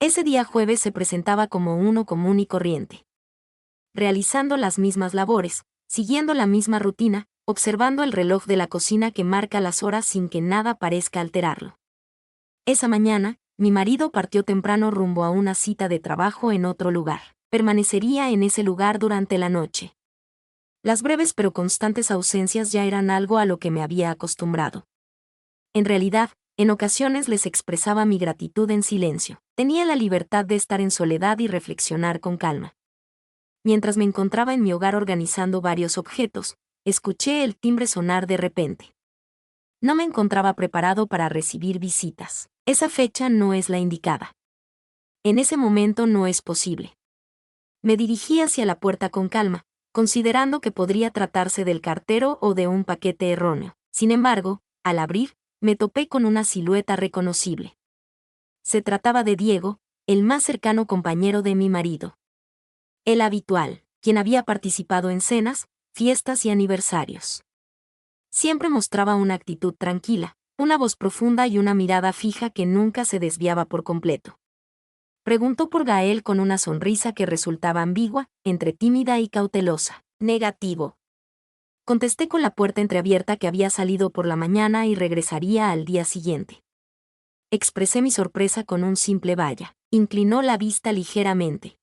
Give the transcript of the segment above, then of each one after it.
Ese día jueves se presentaba como uno común y corriente. Realizando las mismas labores, siguiendo la misma rutina, observando el reloj de la cocina que marca las horas sin que nada parezca alterarlo. Esa mañana, mi marido partió temprano rumbo a una cita de trabajo en otro lugar. Permanecería en ese lugar durante la noche. Las breves pero constantes ausencias ya eran algo a lo que me había acostumbrado. En realidad, en ocasiones les expresaba mi gratitud en silencio. Tenía la libertad de estar en soledad y reflexionar con calma. Mientras me encontraba en mi hogar organizando varios objetos, escuché el timbre sonar de repente. No me encontraba preparado para recibir visitas. Esa fecha no es la indicada. En ese momento no es posible. Me dirigí hacia la puerta con calma, considerando que podría tratarse del cartero o de un paquete erróneo. Sin embargo, al abrir, me topé con una silueta reconocible. Se trataba de Diego, el más cercano compañero de mi marido. El habitual, quien había participado en cenas, fiestas y aniversarios. Siempre mostraba una actitud tranquila, una voz profunda y una mirada fija que nunca se desviaba por completo. Preguntó por Gael con una sonrisa que resultaba ambigua, entre tímida y cautelosa. Negativo. Contesté con la puerta entreabierta que había salido por la mañana y regresaría al día siguiente. Expresé mi sorpresa con un simple vaya. Inclinó la vista ligeramente.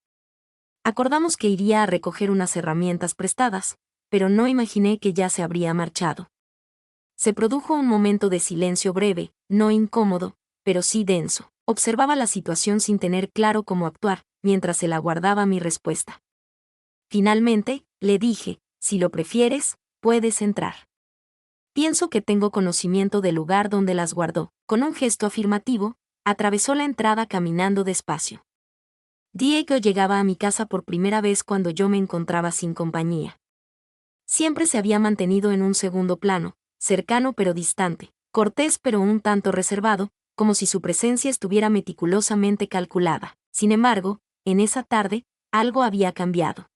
Acordamos que iría a recoger unas herramientas prestadas, pero no imaginé que ya se habría marchado. Se produjo un momento de silencio breve, no incómodo, pero sí denso. Observaba la situación sin tener claro cómo actuar, mientras él aguardaba mi respuesta. Finalmente, le dije, si lo prefieres, puedes entrar. Pienso que tengo conocimiento del lugar donde las guardó. Con un gesto afirmativo, atravesó la entrada caminando despacio. Diego llegaba a mi casa por primera vez cuando yo me encontraba sin compañía. Siempre se había mantenido en un segundo plano, cercano pero distante, cortés pero un tanto reservado, como si su presencia estuviera meticulosamente calculada. Sin embargo, en esa tarde, algo había cambiado.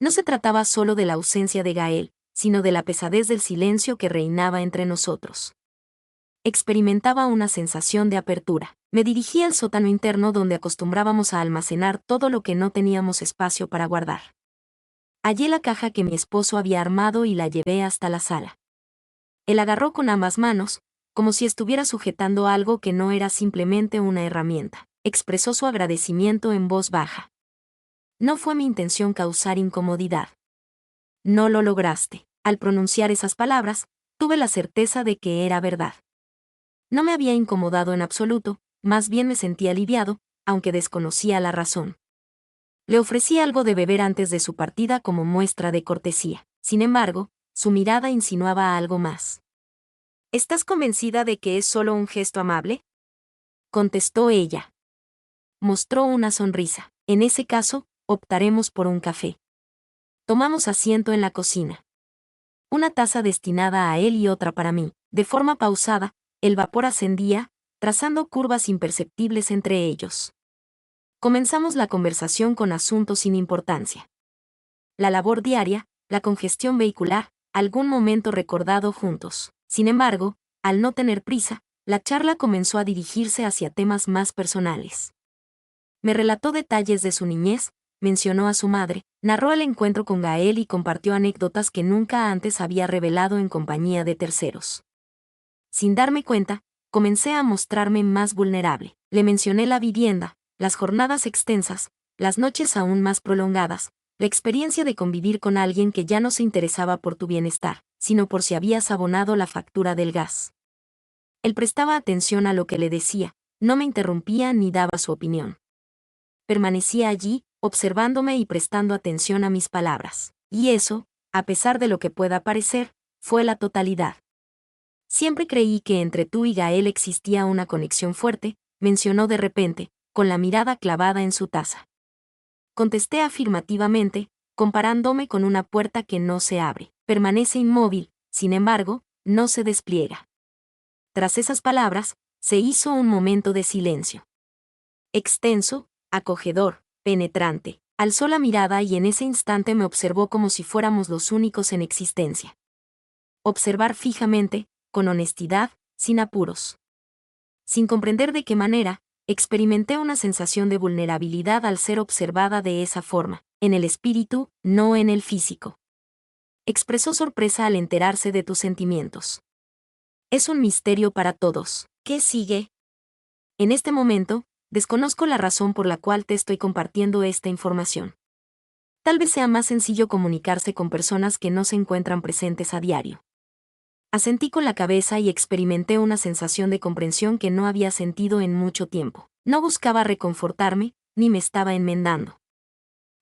No se trataba solo de la ausencia de Gael, sino de la pesadez del silencio que reinaba entre nosotros. Experimentaba una sensación de apertura. Me dirigí al sótano interno donde acostumbrábamos a almacenar todo lo que no teníamos espacio para guardar. Hallé la caja que mi esposo había armado y la llevé hasta la sala. Él agarró con ambas manos, como si estuviera sujetando algo que no era simplemente una herramienta. Expresó su agradecimiento en voz baja. No fue mi intención causar incomodidad. No lo lograste. Al pronunciar esas palabras, tuve la certeza de que era verdad. No me había incomodado en absoluto, más bien me sentí aliviado, aunque desconocía la razón. Le ofrecí algo de beber antes de su partida como muestra de cortesía. Sin embargo, su mirada insinuaba algo más. ¿Estás convencida de que es solo un gesto amable?, contestó ella. Mostró una sonrisa. En ese caso, optaremos por un café. Tomamos asiento en la cocina. Una taza destinada a él y otra para mí. De forma pausada, el vapor ascendía, trazando curvas imperceptibles entre ellos. Comenzamos la conversación con asuntos sin importancia. La labor diaria, la congestión vehicular, algún momento recordado juntos. Sin embargo, al no tener prisa, la charla comenzó a dirigirse hacia temas más personales. Me relató detalles de su niñez, mencionó a su madre, narró el encuentro con Gael y compartió anécdotas que nunca antes había revelado en compañía de terceros. Sin darme cuenta, comencé a mostrarme más vulnerable. Le mencioné la vivienda, las jornadas extensas, las noches aún más prolongadas, la experiencia de convivir con alguien que ya no se interesaba por tu bienestar, sino por si habías abonado la factura del gas. Él prestaba atención a lo que le decía, no me interrumpía ni daba su opinión. Permanecía allí, observándome y prestando atención a mis palabras. Y eso, a pesar de lo que pueda parecer, fue la totalidad. Siempre creí que entre tú y Gael existía una conexión fuerte, mencionó de repente, con la mirada clavada en su taza. Contesté afirmativamente, comparándome con una puerta que no se abre. Permanece inmóvil, sin embargo, no se despliega. Tras esas palabras, se hizo un momento de silencio. Extenso, acogedor, penetrante. Alzó la mirada y en ese instante me observó como si fuéramos los únicos en existencia. Observar fijamente, con honestidad, sin apuros. Sin comprender de qué manera, Experimenté una sensación de vulnerabilidad al ser observada de esa forma, en el espíritu, no en el físico. Expresó sorpresa al enterarse de tus sentimientos. Es un misterio para todos. ¿Qué sigue? En este momento, desconozco la razón por la cual te estoy compartiendo esta información. Tal vez sea más sencillo comunicarse con personas que no se encuentran presentes a diario. Asentí con la cabeza y experimenté una sensación de comprensión que no había sentido en mucho tiempo. No buscaba reconfortarme, ni me estaba enmendando.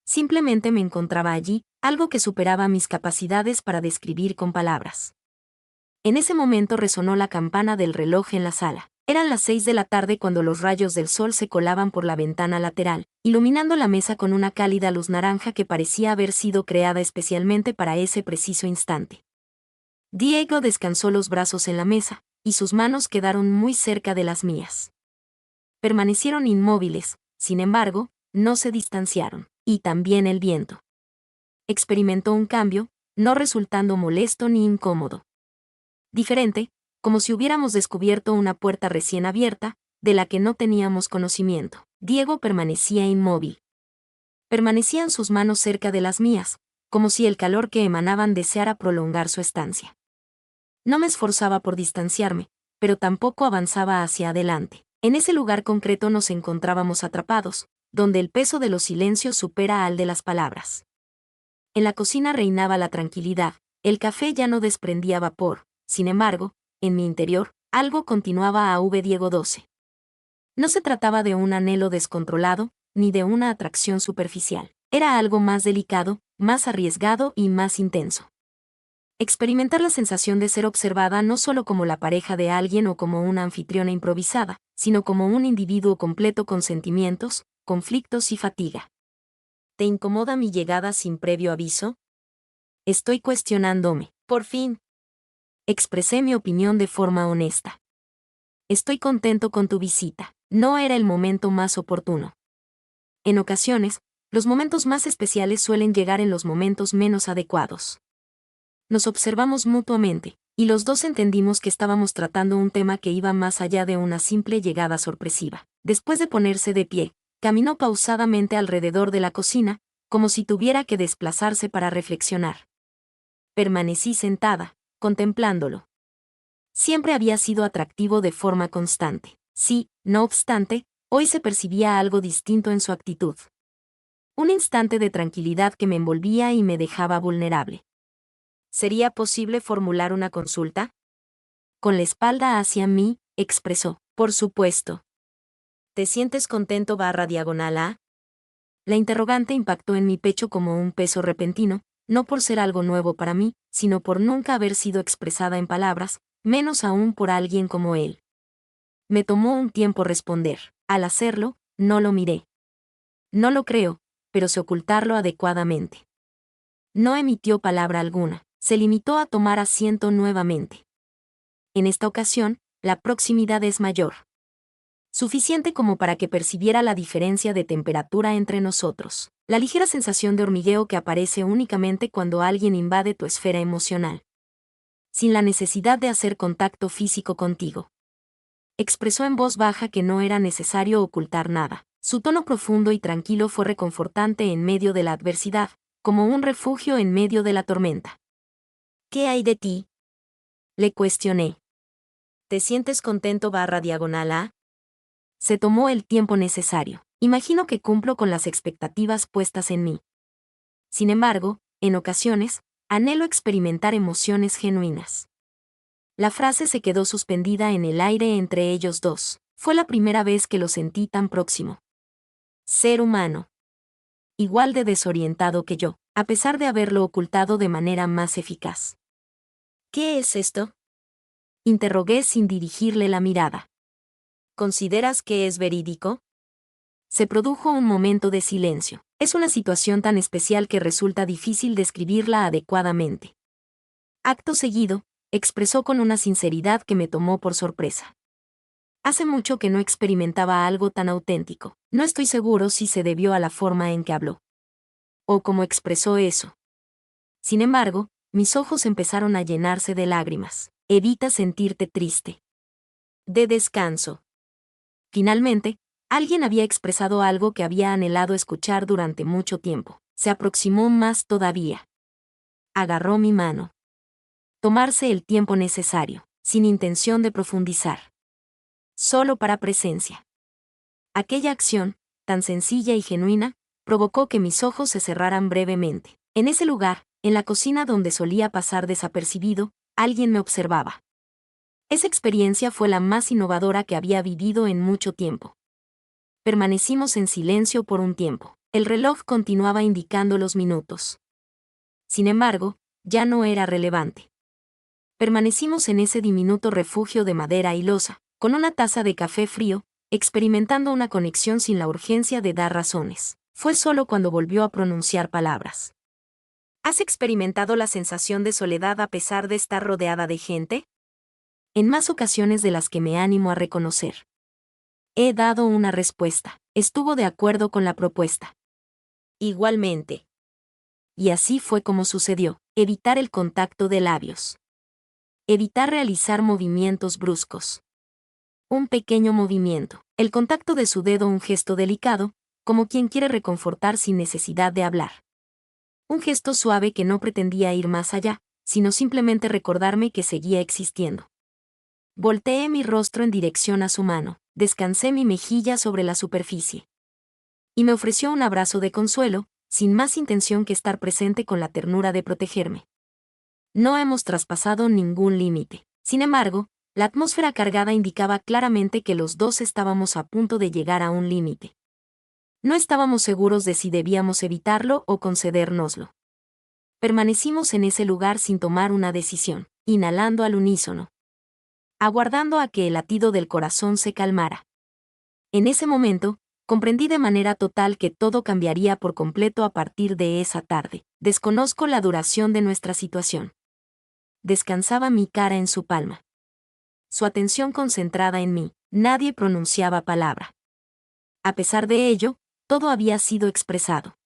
Simplemente me encontraba allí, algo que superaba mis capacidades para describir con palabras. En ese momento resonó la campana del reloj en la sala. Eran las 6 de la tarde cuando los rayos del sol se colaban por la ventana lateral, iluminando la mesa con una cálida luz naranja que parecía haber sido creada especialmente para ese preciso instante. Diego descansó los brazos en la mesa, y sus manos quedaron muy cerca de las mías. Permanecieron inmóviles, sin embargo, no se distanciaron, y también el viento. Experimentó un cambio, no resultando molesto ni incómodo. Diferente, como si hubiéramos descubierto una puerta recién abierta, de la que no teníamos conocimiento. Diego permanecía inmóvil. Permanecían sus manos cerca de las mías, como si el calor que emanaban deseara prolongar su estancia. No me esforzaba por distanciarme, pero tampoco avanzaba hacia adelante. En ese lugar concreto nos encontrábamos atrapados, donde el peso de los silencios supera al de las palabras. En la cocina reinaba la tranquilidad, el café ya no desprendía vapor, sin embargo, en mi interior, algo continuaba a Diego 12. No se trataba de un anhelo descontrolado, ni de una atracción superficial. Era algo más delicado, más arriesgado y más intenso. Experimentar la sensación de ser observada no solo como la pareja de alguien o como una anfitriona improvisada, sino como un individuo completo con sentimientos, conflictos y fatiga. ¿Te incomoda mi llegada sin previo aviso? Estoy cuestionándome. Por fin. Expresé mi opinión de forma honesta. Estoy contento con tu visita. No era el momento más oportuno. En ocasiones, los momentos más especiales suelen llegar en los momentos menos adecuados. Nos observamos mutuamente, y los dos entendimos que estábamos tratando un tema que iba más allá de una simple llegada sorpresiva. Después de ponerse de pie, caminó pausadamente alrededor de la cocina, como si tuviera que desplazarse para reflexionar. Permanecí sentada, contemplándolo. Siempre había sido atractivo de forma constante. Sí, no obstante, hoy se percibía algo distinto en su actitud. Un instante de tranquilidad que me envolvía y me dejaba vulnerable. ¿Sería posible formular una consulta? Con la espalda hacia mí, expresó. Por supuesto. ¿Te sientes contento /A? La interrogante impactó en mi pecho como un peso repentino, no por ser algo nuevo para mí, sino por nunca haber sido expresada en palabras, menos aún por alguien como él. Me tomó un tiempo responder. Al hacerlo, no lo miré. No lo creo, pero sé ocultarlo adecuadamente. No emitió palabra alguna, se limitó a tomar asiento nuevamente. En esta ocasión, la proximidad es mayor. Suficiente como para que percibiera la diferencia de temperatura entre nosotros, la ligera sensación de hormigueo que aparece únicamente cuando alguien invade tu esfera emocional. Sin la necesidad de hacer contacto físico contigo. Expresó en voz baja que no era necesario ocultar nada. Su tono profundo y tranquilo fue reconfortante en medio de la adversidad, como un refugio en medio de la tormenta. ¿Qué hay de ti? Le cuestioné. ¿Te sientes contento /A? Se tomó el tiempo necesario. Imagino que cumplo con las expectativas puestas en mí. Sin embargo, en ocasiones, anhelo experimentar emociones genuinas. La frase se quedó suspendida en el aire entre ellos dos. Fue la primera vez que lo sentí tan próximo. Ser humano. Igual de desorientado que yo, a pesar de haberlo ocultado de manera más eficaz. ¿Qué es esto? Interrogué sin dirigirle la mirada. ¿Consideras que es verídico? Se produjo un momento de silencio. Es una situación tan especial que resulta difícil describirla adecuadamente. Acto seguido, expresó con una sinceridad que me tomó por sorpresa. Hace mucho que no experimentaba algo tan auténtico. No estoy seguro si se debió a la forma en que habló. O cómo expresó eso. Sin embargo, mis ojos empezaron a llenarse de lágrimas. Evita sentirte triste. De descanso. Finalmente, Alguien había expresado algo que había anhelado escuchar durante mucho tiempo. Se aproximó más todavía. Agarró mi mano. Tomarse el tiempo necesario, sin intención de profundizar. Solo para presencia. Aquella acción, tan sencilla y genuina, provocó que mis ojos se cerraran brevemente. En ese lugar, en la cocina donde solía pasar desapercibido, alguien me observaba. Esa experiencia fue la más innovadora que había vivido en mucho tiempo. Permanecimos en silencio por un tiempo. El reloj continuaba indicando los minutos. Sin embargo, ya no era relevante. Permanecimos en ese diminuto refugio de madera y loza, con una taza de café frío, experimentando una conexión sin la urgencia de dar razones. Fue solo cuando volvió a pronunciar palabras. ¿Has experimentado la sensación de soledad a pesar de estar rodeada de gente? En más ocasiones de las que me animo a reconocer. He dado una respuesta. Estuvo de acuerdo con la propuesta. Igualmente. Y así fue como sucedió. Evitar el contacto de labios. Evitar realizar movimientos bruscos. Un pequeño movimiento. El contacto de su dedo, un gesto delicado, como quien quiere reconfortar sin necesidad de hablar. Un gesto suave que no pretendía ir más allá, sino simplemente recordarme que seguía existiendo. Volteé mi rostro en dirección a su mano, descansé mi mejilla sobre la superficie. Y me ofreció un abrazo de consuelo, sin más intención que estar presente con la ternura de protegerme. No hemos traspasado ningún límite. Sin embargo, la atmósfera cargada indicaba claramente que los dos estábamos a punto de llegar a un límite. No estábamos seguros de si debíamos evitarlo o concedérnoslo. Permanecimos en ese lugar sin tomar una decisión, inhalando al unísono, aguardando a que el latido del corazón se calmara. En ese momento, comprendí de manera total que todo cambiaría por completo a partir de esa tarde. Desconozco la duración de nuestra situación. Descansaba mi cara en su palma. Su atención concentrada en mí, nadie pronunciaba palabra. A pesar de ello, todo había sido expresado.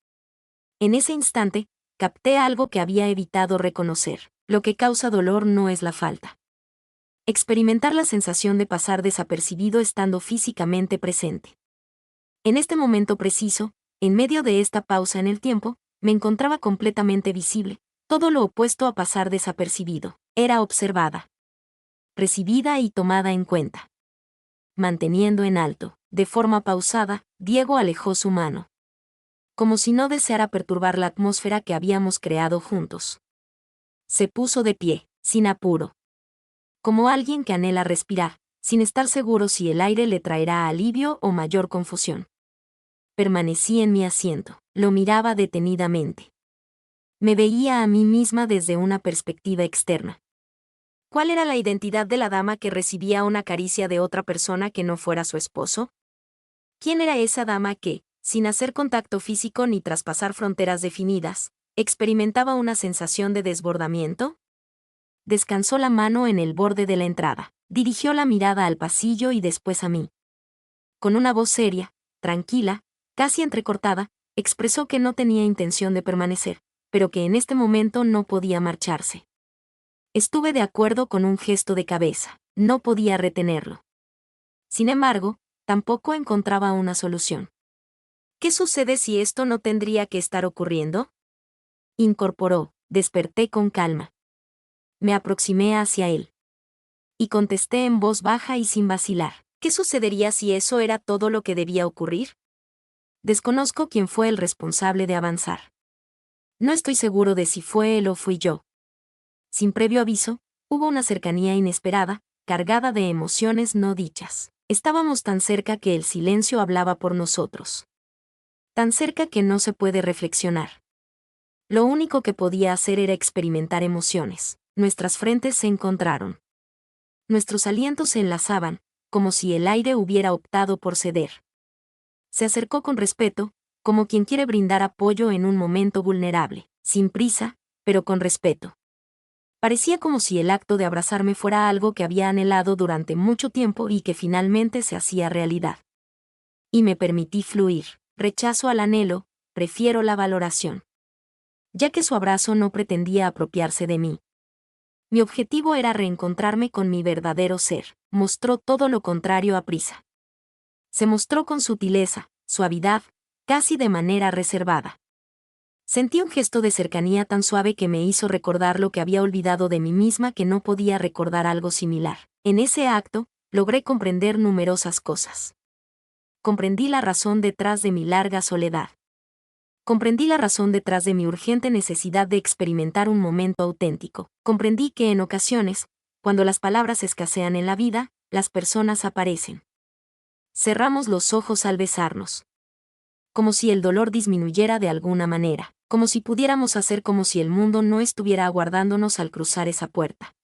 En ese instante, capté algo que había evitado reconocer. Lo que causa dolor no es la falta. Experimentar la sensación de pasar desapercibido estando físicamente presente. En este momento preciso, en medio de esta pausa en el tiempo, me encontraba completamente visible, todo lo opuesto a pasar desapercibido. Era observada, recibida y tomada en cuenta. Manteniendo en alto, de forma pausada, Diego alejó su mano. Como si no deseara perturbar la atmósfera que habíamos creado juntos. Se puso de pie, sin apuro. Como alguien que anhela respirar, sin estar seguro si el aire le traerá alivio o mayor confusión. Permanecí en mi asiento, lo miraba detenidamente. Me veía a mí misma desde una perspectiva externa. ¿Cuál era la identidad de la dama que recibía una caricia de otra persona que no fuera su esposo? ¿Quién era esa dama que, sin hacer contacto físico ni traspasar fronteras definidas, experimentaba una sensación de desbordamiento? Descansó la mano en el borde de la entrada, dirigió la mirada al pasillo y después a mí. Con una voz seria, tranquila, casi entrecortada, expresó que no tenía intención de permanecer, pero que en este momento no podía marcharse. Estuve de acuerdo con un gesto de cabeza, no podía retenerlo. Sin embargo, tampoco encontraba una solución. ¿Qué sucede si esto no tendría que estar ocurriendo? Incorporó, desperté con calma. Me aproximé hacia él. Y contesté en voz baja y sin vacilar. ¿Qué sucedería si eso era todo lo que debía ocurrir? Desconozco quién fue el responsable de avanzar. No estoy seguro de si fue él o fui yo. Sin previo aviso, hubo una cercanía inesperada, cargada de emociones no dichas. Estábamos tan cerca que el silencio hablaba por nosotros. Tan cerca que no se puede reflexionar. Lo único que podía hacer era experimentar emociones. Nuestras frentes se encontraron. Nuestros alientos se enlazaban, como si el aire hubiera optado por ceder. Se acercó con respeto, como quien quiere brindar apoyo en un momento vulnerable, sin prisa, pero con respeto. Parecía como si el acto de abrazarme fuera algo que había anhelado durante mucho tiempo y que finalmente se hacía realidad. Y me permití fluir. Rechazo al anhelo, prefiero la valoración. Ya que su abrazo no pretendía apropiarse de mí. Mi objetivo era reencontrarme con mi verdadero ser. Mostró todo lo contrario a prisa. Se mostró con sutileza, suavidad, casi de manera reservada. Sentí un gesto de cercanía tan suave que me hizo recordar lo que había olvidado de mí misma, que no podía recordar algo similar. En ese acto, logré comprender numerosas cosas. Comprendí la razón detrás de mi larga soledad. Comprendí la razón detrás de mi urgente necesidad de experimentar un momento auténtico. Comprendí que en ocasiones, cuando las palabras escasean en la vida, las personas aparecen. Cerramos los ojos al besarnos. Como si el dolor disminuyera de alguna manera, como si pudiéramos hacer como si el mundo no estuviera aguardándonos al cruzar esa puerta.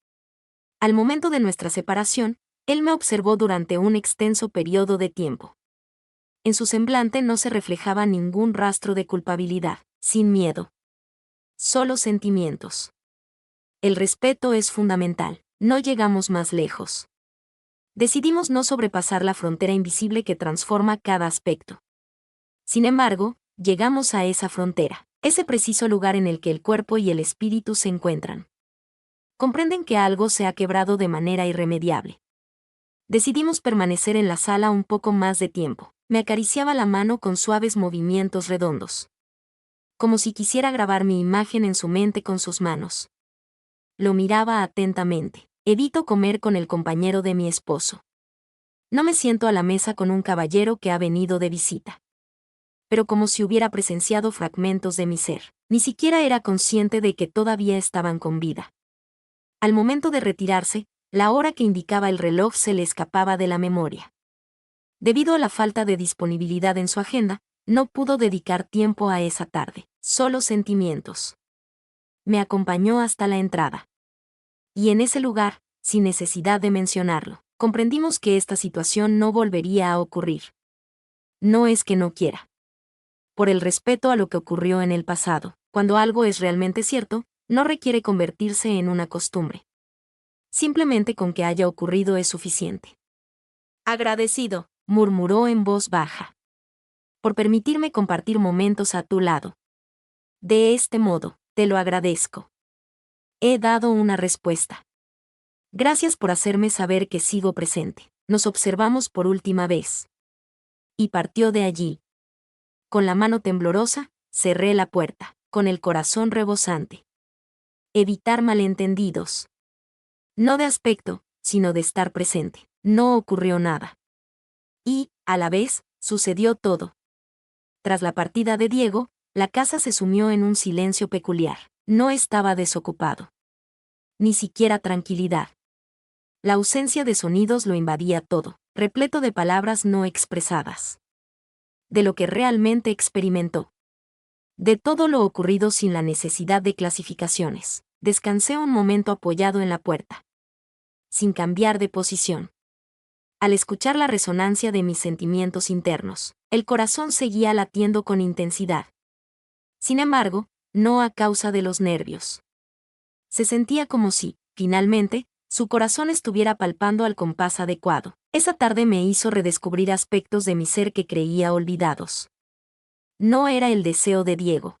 Al momento de nuestra separación, él me observó durante un extenso periodo de tiempo. En su semblante no se reflejaba ningún rastro de culpabilidad, sin miedo. Solo sentimientos. El respeto es fundamental. No llegamos más lejos. Decidimos no sobrepasar la frontera invisible que transforma cada aspecto. Sin embargo, llegamos a esa frontera, ese preciso lugar en el que el cuerpo y el espíritu se encuentran. Comprenden que algo se ha quebrado de manera irremediable. Decidimos permanecer en la sala un poco más de tiempo. Me acariciaba la mano con suaves movimientos redondos. Como si quisiera grabar mi imagen en su mente con sus manos. Lo miraba atentamente. Evito comer con el compañero de mi esposo. No me siento a la mesa con un caballero que ha venido de visita. Pero como si hubiera presenciado fragmentos de mi ser. Ni siquiera era consciente de que todavía estaban con vida. Al momento de retirarse, la hora que indicaba el reloj se le escapaba de la memoria. Debido a la falta de disponibilidad en su agenda, no pudo dedicar tiempo a esa tarde. Solo sentimientos. Me acompañó hasta la entrada. Y en ese lugar, sin necesidad de mencionarlo, comprendimos que esta situación no volvería a ocurrir. No es que no quiera. Por el respeto a lo que ocurrió en el pasado, cuando algo es realmente cierto, no requiere convertirse en una costumbre. Simplemente con que haya ocurrido es suficiente. Agradecido, murmuró en voz baja. Por permitirme compartir momentos a tu lado. De este modo, te lo agradezco. He dado una respuesta. Gracias por hacerme saber que sigo presente. Nos observamos por última vez. Y partió de allí. Con la mano temblorosa, cerré la puerta, con el corazón rebosante. Evitar malentendidos. No de aspecto, sino de estar presente. No ocurrió nada. Y, a la vez, sucedió todo. Tras la partida de Diego, la casa se sumió en un silencio peculiar. No estaba desocupado. Ni siquiera tranquilidad. La ausencia de sonidos lo invadía todo, repleto de palabras no expresadas. De lo que realmente experimentó. De todo lo ocurrido sin la necesidad de clasificaciones. Descansé un momento apoyado en la puerta. Sin cambiar de posición. Al escuchar la resonancia de mis sentimientos internos, el corazón seguía latiendo con intensidad. Sin embargo, no a causa de los nervios. Se sentía como si, finalmente, su corazón estuviera palpando al compás adecuado. Esa tarde me hizo redescubrir aspectos de mi ser que creía olvidados. No era el deseo de Diego.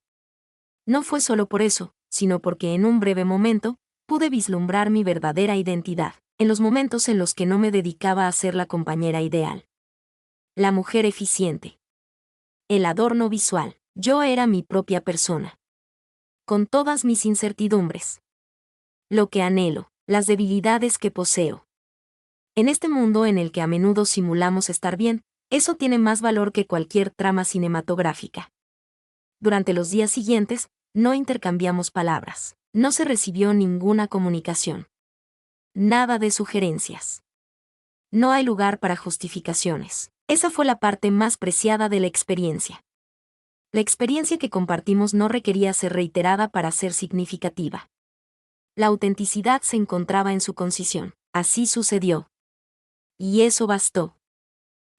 No fue solo por eso, sino porque en un breve momento, pude vislumbrar mi verdadera identidad, en los momentos en los que no me dedicaba a ser la compañera ideal. La mujer eficiente. El adorno visual. Yo era mi propia persona. Con todas mis incertidumbres. Lo que anhelo, las debilidades que poseo. En este mundo en el que a menudo simulamos estar bien, eso tiene más valor que cualquier trama cinematográfica. Durante los días siguientes, no intercambiamos palabras. No se recibió ninguna comunicación. Nada de sugerencias. No hay lugar para justificaciones. Esa fue la parte más preciada de la experiencia. La experiencia que compartimos no requería ser reiterada para ser significativa. La autenticidad se encontraba en su concisión. Así sucedió. Y eso bastó.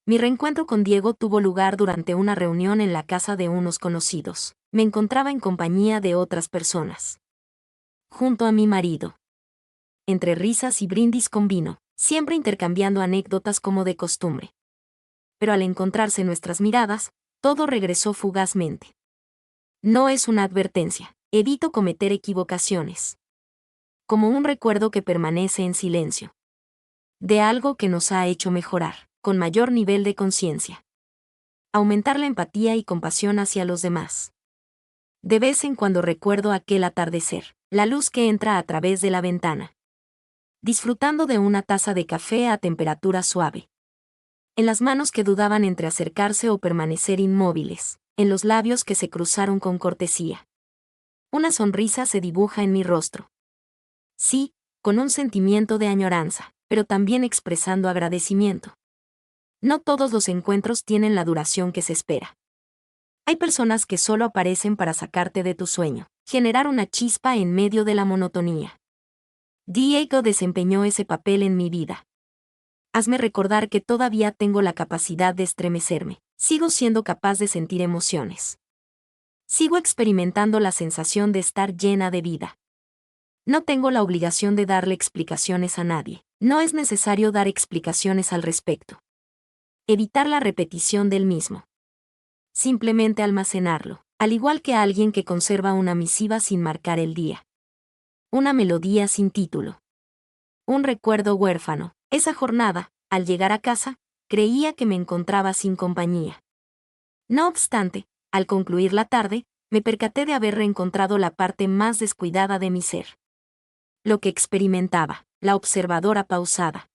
Mi reencuentro con Diego tuvo lugar durante una reunión en la casa de unos conocidos. Me encontraba en compañía de otras personas. Junto a mi marido. Entre risas y brindis con vino, siempre intercambiando anécdotas como de costumbre. Pero al encontrarse nuestras miradas, todo regresó fugazmente. No es una advertencia. Evito cometer equivocaciones. Como un recuerdo que permanece en silencio. De algo que nos ha hecho mejorar. con mayor nivel de conciencia. Aumentar la empatía y compasión hacia los demás. De vez en cuando recuerdo aquel atardecer, la luz que entra a través de la ventana. Disfrutando de una taza de café a temperatura suave. En las manos que dudaban entre acercarse o permanecer inmóviles, en los labios que se cruzaron con cortesía. Una sonrisa se dibuja en mi rostro. Sí, con un sentimiento de añoranza, pero también expresando agradecimiento. No todos los encuentros tienen la duración que se espera. Hay personas que solo aparecen para sacarte de tu sueño, generar una chispa en medio de la monotonía. Diego desempeñó ese papel en mi vida. Hazme recordar que todavía tengo la capacidad de estremecerme, sigo siendo capaz de sentir emociones. Sigo experimentando la sensación de estar llena de vida. No tengo la obligación de darle explicaciones a nadie, no es necesario dar explicaciones al respecto. Evitar la repetición del mismo. Simplemente almacenarlo, al igual que alguien que conserva una misiva sin marcar el día. Una melodía sin título. Un recuerdo huérfano. Esa jornada, al llegar a casa, creía que me encontraba sin compañía. No obstante, al concluir la tarde, me percaté de haber reencontrado la parte más descuidada de mi ser. Lo que experimentaba, la observadora pausada.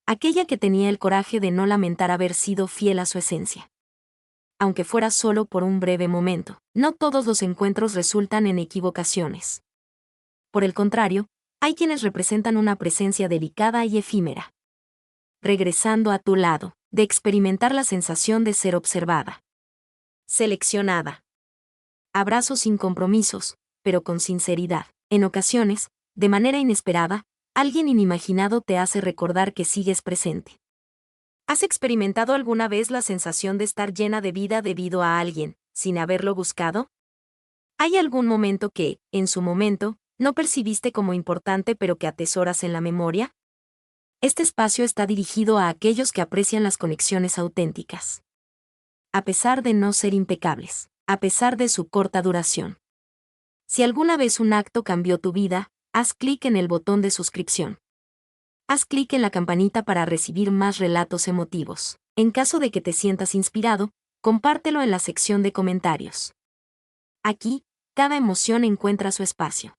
Aquella que tenía el coraje de no lamentar haber sido fiel a su esencia. Aunque fuera solo por un breve momento, no todos los encuentros resultan en equivocaciones. Por el contrario, hay quienes representan una presencia delicada y efímera. Regresando a tu lado, de experimentar la sensación de ser observada. Seleccionada. Abrazos sin compromisos, pero con sinceridad. En ocasiones, de manera inesperada, alguien inimaginado te hace recordar que sigues presente. ¿Has experimentado alguna vez la sensación de estar llena de vida debido a alguien, sin haberlo buscado? ¿Hay algún momento que, en su momento, no percibiste como importante pero que atesoras en la memoria? Este espacio está dirigido a aquellos que aprecian las conexiones auténticas. A pesar de no ser impecables, a pesar de su corta duración. Si alguna vez un acto cambió tu vida, haz clic en el botón de suscripción. Haz clic en la campanita para recibir más relatos emotivos. En caso de que te sientas inspirado, compártelo en la sección de comentarios. Aquí, cada emoción encuentra su espacio.